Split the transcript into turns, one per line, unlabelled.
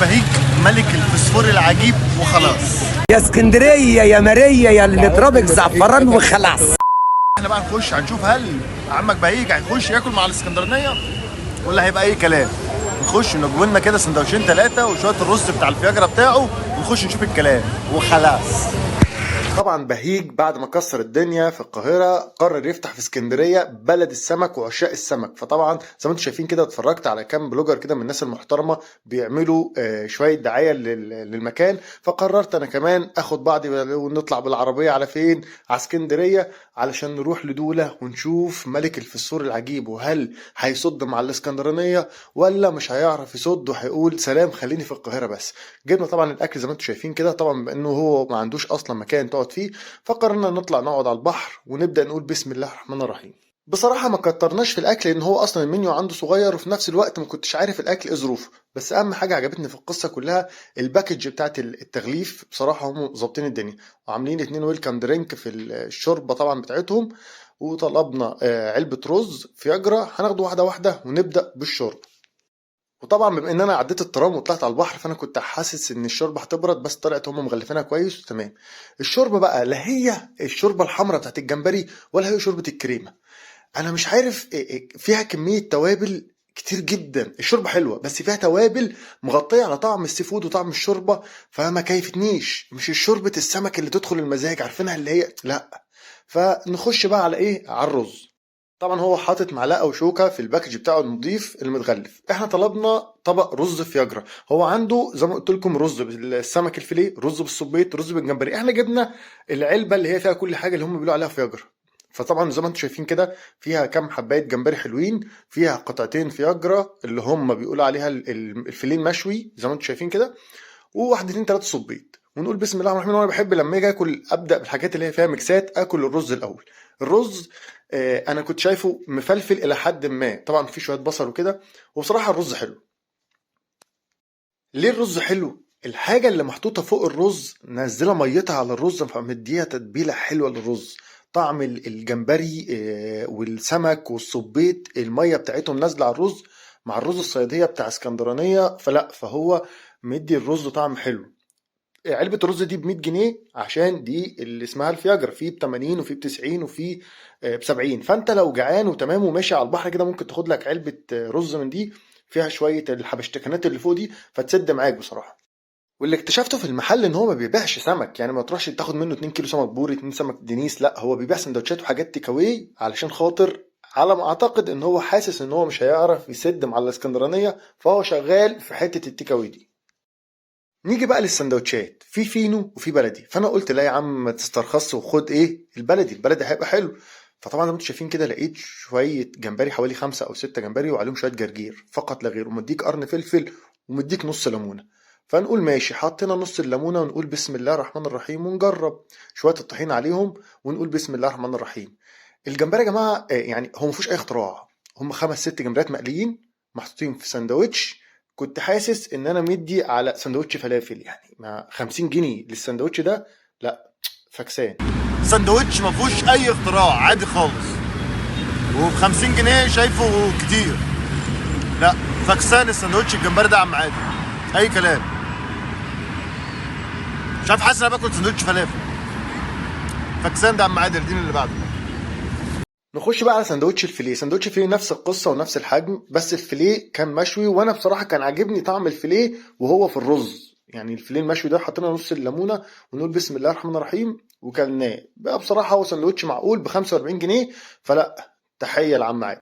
بهيج ملك الفسفور العجيب وخلاص.
يا اسكندريه يا ماريا يا اللي ترابك زعفران وخلاص.
احنا بقى نخش هنشوف هل عمك بهيج هيخش ياكل مع الاسكندرانيه ولا هيبقى اي كلام. نخش نجيب لنا كده سندوتشين 3 وشويه الرز بتاع الفياجرا بتاعه ونخش نشوف الكلام وخلاص. طبعا بهيج بعد ما كسر الدنيا في القاهره قرر يفتح في اسكندريه بلد السمك وعشاق السمك. فطبعا زي ما انتم شايفين كده اتفرجت على كام بلوجر كده من الناس المحترمه بيعملوا شويه دعايه للمكان، فقررت انا كمان اخد بعضي ونطلع بالعربيه على فين؟ على اسكندريه علشان نروح لدوله ونشوف ملك الفسفور العجيب، وهل هيصد مع الاسكندرانيه ولا مش هيعرف يصد وهيقول سلام خليني في القاهره بس. جبنا طبعا الاكل زي ما انتم شايفين كده، طبعا بانه هو ما عندوش اصلا مكان تقعد فيه فقررنا نطلع نقعد على البحر ونبدا نقول بسم الله الرحمن الرحيم. بصراحه ما كترناش في الاكل لان هو اصلا المنيو عنده صغير، وفي نفس الوقت ما كنتش عارف الاكل ايه ظروفه. بس اهم حاجه عجبتني في القصه كلها الباكج بتاعت التغليف، بصراحه هم ظابطين الدنيا وعاملين 2 ويلكم درينك في الشوربه طبعا بتاعتهم. وطلبنا علبه رز فياجرا هناخده واحده واحده ونبدا بالشرب. وطبعا بما ان انا عديت الترام وطلعت على البحر فانا كنت حاسس ان الشوربه هتبرد، بس طلعت هم مغلفينها كويس وتمام. الشوربه بقى لا هي الشوربه الحمراء بتاعت الجمبري ولا هي شوربه الكريمه. انا مش عارف فيها كميه توابل كتير جدا. الشوربه حلوه بس فيها توابل مغطيه على طعم السي فود وطعم الشوربه فما كيفتنيش. مش الشوربه السمك اللي تدخل المزاج عارفينها اللي هي لا. فنخش بقى على ايه؟ على الرز. طبعا هو حاطط معلقه وشوكه في الباكج بتاعه النظيف المتغلف. احنا طلبنا طبق رز فياجرا، هو عنده زي ما قلت لكم رز بالسمك الفيليه، رز بالصبيط، رز بالجمبري. احنا جبنا العلبه اللي هي فيها كل حاجه اللي هم بيقولوا عليها فياجرا. فطبعا زي ما انتم شايفين كده فيها كام حبايه جمبري حلوين، فيها قطعتين فياجرا اللي هم بيقولوا عليها الفيليه المشوي زي ما انتم شايفين كده، وواحدتين 3 صبيط. ونقول بسم الله الرحمن الرحيم. وانا بحب لما اجي اكل ابدا بالحاجات اللي هي فيها ميكسات. اكل الرز الاول. الرز انا كنت شايفه مفلفل الى حد ما، طبعا في شويه بصل وكده، وبصراحه الرز حلو. ليه الرز حلو؟ الحاجه اللي محطوطه فوق الرز نزله ميتها على الرز فمديها تتبيله حلوه للرز. طعم الجمبري والسمك والصبيط الميه بتاعتهم نازله على الرز مع الرز الصياديه بتاع اسكندرانيه، فهو مدي الرز طعم حلو. علبة الرز دي ب100 جنيه عشان دي اللي اسمها الفياجرا، في ب80 وفي ب90 وفي ب70. فانت لو جعان وتمام وماشي على البحر كده ممكن تاخد لك علبة رز من دي فيها شوية الحبشتكنات اللي فوق دي فتسد معاك بصراحة. واللي اكتشفته في المحل ان هو ما بيبيعش سمك، يعني ما تروحش تاخد منه 2 كيلو سمك بوري 2 سمك دينيس، لا هو بيبيع سندوتشات وحاجات تيك اواي علشان خاطر على ما اعتقد ان هو حاسس ان هو مش هيعرف يسد مع الاسكندرانية فهو شغال في حتة التيك اواي دي. نيجي بقى للسندوتشات، في فينو وفي بلدي. فانا قلت لا يا عم ما تسترخص وخد ايه البلدي هيبقى حلو. فطبعا زي ما انتم شايفين كده لقيت شويه جمبري حوالي 5 أو 6 جمبري وعليهم شويه جرجير فقط لا غير، ومديك قرن فلفل ومديك نص ليمونه. فنقول ماشي، حطينا نص الليمونه ونقول بسم الله الرحمن الرحيم ونجرب شويه الطحين عليهم ونقول بسم الله الرحمن الرحيم. الجمبري يا جماعه يعني هو مفيهوش اي اختراع، هم 5 6 جمبريات مقليين محطوطين في سندوتش. كنت حاسس ان انا مدي على سندوتش فلافل، يعني ما 50 جنيه للسندوتش ده لا فكسان. سندوتش ما فيهوش اي اختراع عادي خالص، وب 50 جنيه شايفه كتير. لا فكسان السندوتش الجمبري ده يا عم عادي اي كلام. مش عارف، حاسس ان انا باكل سندوتش فلافل. فكسان ده يا عم عادي. الدين اللي بعده نخش بقى على سندوتش الفيليه. سندوتش الفيليه نفس القصه ونفس الحجم، بس الفيليه كان مشوي وانا بصراحه كان عاجبني طعم الفيليه وهو في الرز. يعني الفيليه المشوي ده حطينا نص الليمونه ونقول بسم الله الرحمن الرحيم وكلناه بقى. بصراحه هو سندوتش معقول ب 45 جنيه، فلا تحيه لعم عادل.